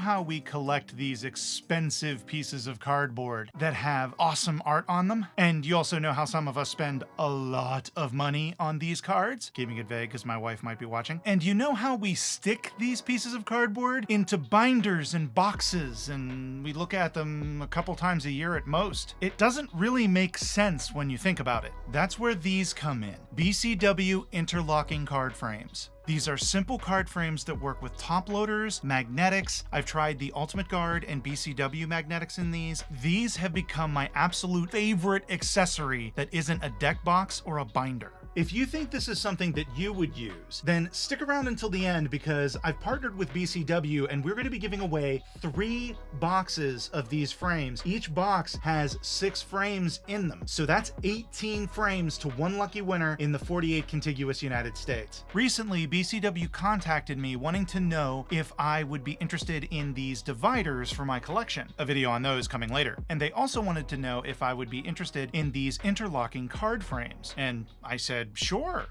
how we collect these expensive pieces of cardboard that have awesome art on them? And you also know how some of us spend a lot of money on these cards? Keeping it vague because my wife might be watching. And you know how we stick these pieces of cardboard into binders and boxes, and we look at them a couple times a year at most? It doesn't really make sense when you think about it. That's where these come in. BCW Interlocking card frames. These are simple card frames that work with top loaders, magnetics. I've tried the Ultimate Guard and BCW magnetics in these. These have become my absolute favorite accessory that isn't a deck box or a binder. If you think this is something that you would use, then stick around until the end, because I've partnered with BCW and we're going to be giving away 3 boxes of these frames. Each box has 6 frames in them. So that's 18 frames to one lucky winner in the 48 contiguous United States. Recently, BCW contacted me wanting to know if I would be interested in these dividers for my collection. A video on those coming later. And they also wanted to know if I would be interested in these interlocking card frames. And I said, sure.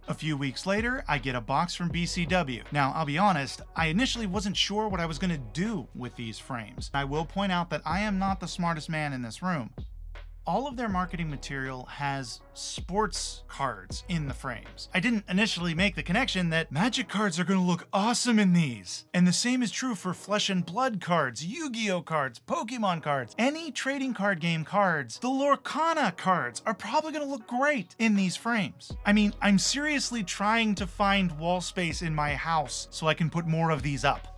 A few weeks later, I get a box from BCW. Now, I'll be honest, I initially wasn't sure what I was going to do with these frames. I will point out that I am not the smartest man in this room. All of their marketing material has sports cards in the frames. I didn't initially make the connection that Magic cards are going to look awesome in these. And the same is true for Flesh and Blood cards, Yu-Gi-Oh cards, Pokemon cards, any trading card game cards. The Lorcana cards are probably going to look great in these frames. I mean, I'm seriously trying to find wall space in my house so I can put more of these up.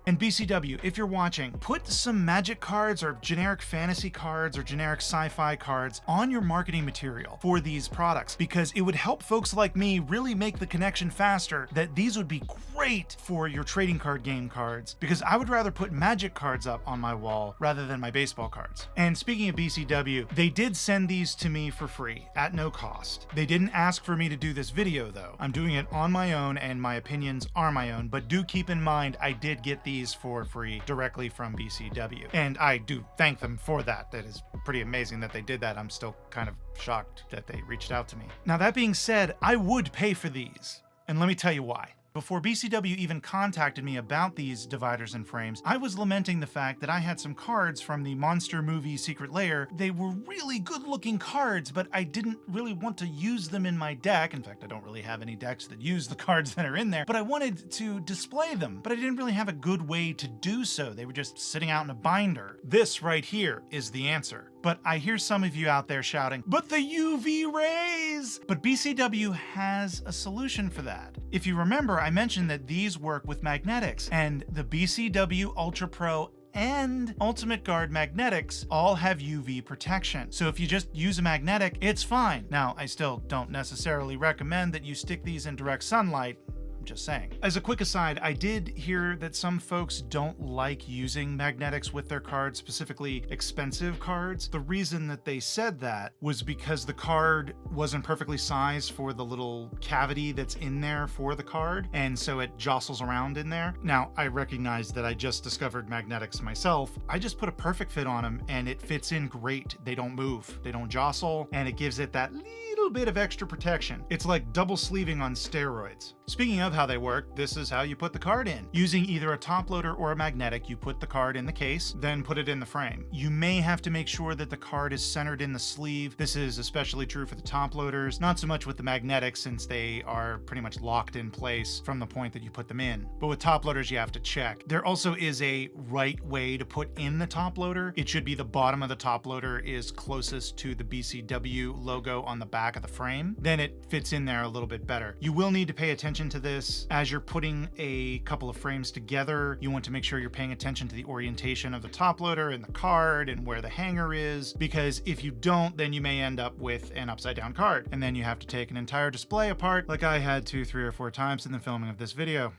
And BCW, if you're watching, put some Magic cards or generic fantasy cards or generic sci-fi cards on your marketing material for these products, because it would help folks like me really make the connection faster that these would be great for your trading card game cards, because I would rather put Magic cards up on my wall rather than my baseball cards. And speaking of BCW, they did send these to me for free at no cost. They didn't ask for me to do this video though. I'm doing it on my own and my opinions are my own, but do keep in mind I did get these for free directly from BCW. And I do thank them for that. That is pretty amazing that they did that. I'm still kind of shocked that they reached out to me. Now, that being said, I would pay for these. And let me tell you why. Before BCW even contacted me about these dividers and frames, I was lamenting the fact that I had some cards from the monster movie Secret Lair. They were really good looking cards, but I didn't really want to use them in my deck. In fact, I don't really have any decks that use the cards that are in there, but I wanted to display them, but I didn't really have a good way to do so. They were just sitting out in a binder. This right here is the answer. But I hear some of you out there shouting, but the UV rays! But BCW has a solution for that. If you remember, I mentioned that these work with magnetics, and the BCW Ultra Pro and Ultimate Guard magnetics all have UV protection. So if you just use a magnetic, it's fine. Now, I still don't necessarily recommend that you stick these in direct sunlight. Just saying. As a quick aside, I did hear that some folks don't like using magnetics with their cards, specifically expensive cards. The reason that they said that was because the card wasn't perfectly sized for the little cavity that's in there for the card, and so it jostles around in there. Now, I recognize that I just discovered magnetics myself. I just put a perfect fit on them and it fits in great. They don't move, they don't jostle, and it gives it that little bit of extra protection. It's like double sleeving on steroids. Speaking of how they work, this is how you put the card in. Using either a top loader or a magnetic, you put the card in the case, then put it in the frame. You may have to make sure that the card is centered in the sleeve. This is especially true for the top loaders, not so much with the magnetics since they are pretty much locked in place from the point that you put them in. But with top loaders, you have to check. There also is a right way to put in the top loader. It should be the bottom of the top loader is closest to the BCW logo on the back of the frame. Then it fits in there a little bit better. You will need to pay attention to this as you're putting a couple of frames together. You want to make sure you're paying attention to the orientation of the top loader and the card and where the hanger is, because if you don't, then you may end up with an upside down card. And then you have to take an entire display apart like I had to 3 or 4 times in the filming of this video.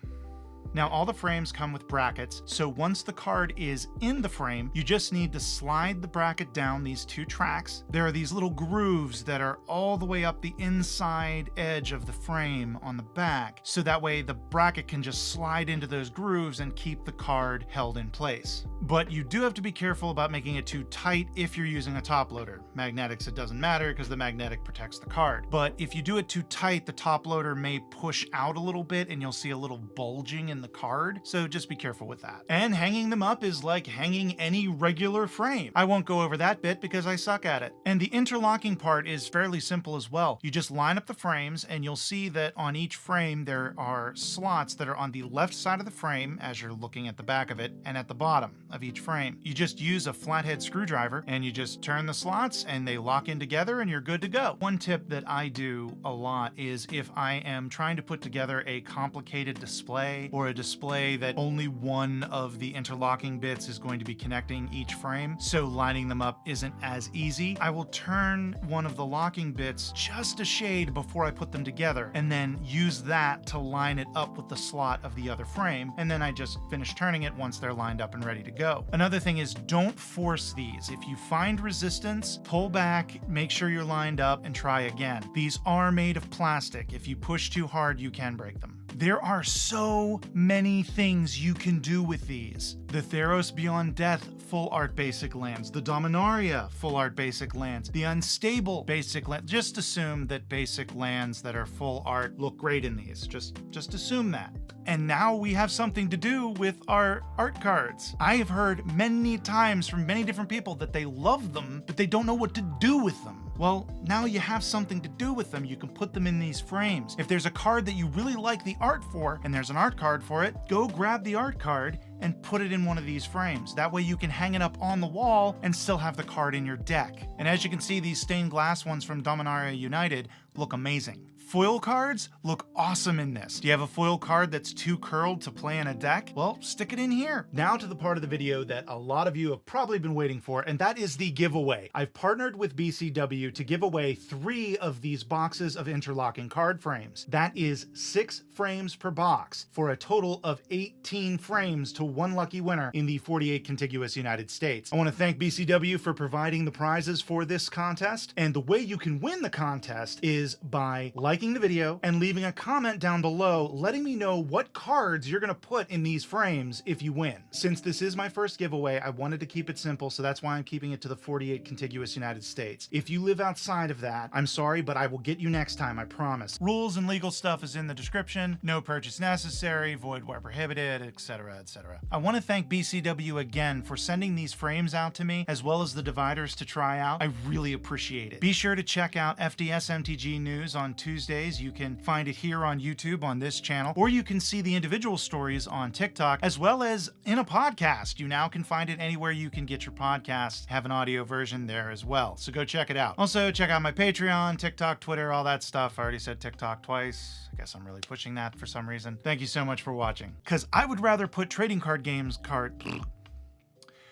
Now, all the frames come with brackets, so once the card is in the frame, you just need to slide the bracket down these 2 tracks. There are these little grooves that are all the way up the inside edge of the frame on the back, so that way the bracket can just slide into those grooves and keep the card held in place. But you do have to be careful about making it too tight if you're using a top loader. Magnetics, it doesn't matter because the magnetic protects the card. But if you do it too tight, the top loader may push out a little bit and you'll see a little bulging in the card, so just be careful with that. And hanging them up is like hanging any regular frame. I won't go over that bit because I suck at it. And the interlocking part is fairly simple as well. You just line up the frames and you'll see that on each frame there are slots that are on the left side of the frame as you're looking at the back of it, and at the bottom of each frame. You just use a flathead screwdriver and you just turn the slots and they lock in together and you're good to go. One tip that I do a lot is if I am trying to put together a complicated display or a display that only one of the interlocking bits is going to be connecting each frame, so lining them up isn't as easy, I will turn one of the locking bits just a shade before I put them together and then use that to line it up with the slot of the other frame, and then I just finish turning it once they're lined up and ready to go. Another thing is, don't force these. If you find resistance, pull back, make sure you're lined up, and try again. These are made of plastic. If you push too hard, you can break them. There are so many things you can do with these. The Theros Beyond Death Full Art Basic Lands, the Dominaria Full Art Basic Lands, the Unstable Basic Lands. Just assume that basic lands that are full art look great in these. Just assume that. And now we have something to do with our art cards. I have heard many times from many different people that they love them, but they don't know what to do with them. Well, now you have something to do with them. You can put them in these frames. If there's a card that you really like the art for, and there's an art card for it, go grab the art card and put it in one of these frames. That way you can hang it up on the wall and still have the card in your deck. And as you can see, these stained glass ones from Dominaria United look amazing. Foil cards look awesome in this. Do you have a foil card that's too curled to play in a deck? Well, stick it in here. Now to the part of the video that a lot of you have probably been waiting for, and that is the giveaway. I've partnered with BCW to give away 3 of these boxes of interlocking card frames. That is 6 frames per box for a total of 18 frames to one lucky winner in the 48 contiguous United States. I want to thank BCW for providing the prizes for this contest, and the way you can win the contest is by liking the video and leaving a comment down below letting me know what cards you're going to put in these frames if you win. Since this is my first giveaway, I wanted to keep it simple, so that's why I'm keeping it to the 48 contiguous United States. If you live outside of that, I'm sorry, but I will get you next time, I promise. Rules and legal stuff is in the description. No purchase necessary, void where prohibited, etc., etc. I want to thank BCW again for sending these frames out to me, as well as the dividers to try out. I really appreciate it. Be sure to check out FDS MTG News on Tuesdays. You can find it here on YouTube on this channel, or you can see the individual stories on TikTok, as well as in a podcast. You now can find it anywhere you can get your podcast. Have an audio version there as well, so go check it out. Also, check out my Patreon, TikTok, Twitter, all that stuff. I already said TikTok twice. I guess I'm really pushing that for some reason. Thank you so much for watching, because I would rather put trading card games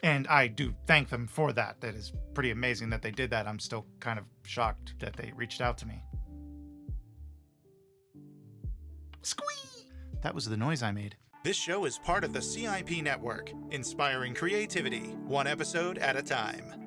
and I do thank them for that. That is pretty amazing that they did that. I'm still kind of shocked that they reached out to me. Squee! That was the noise I made. This show is part of the CIP network, inspiring creativity, one episode at a time.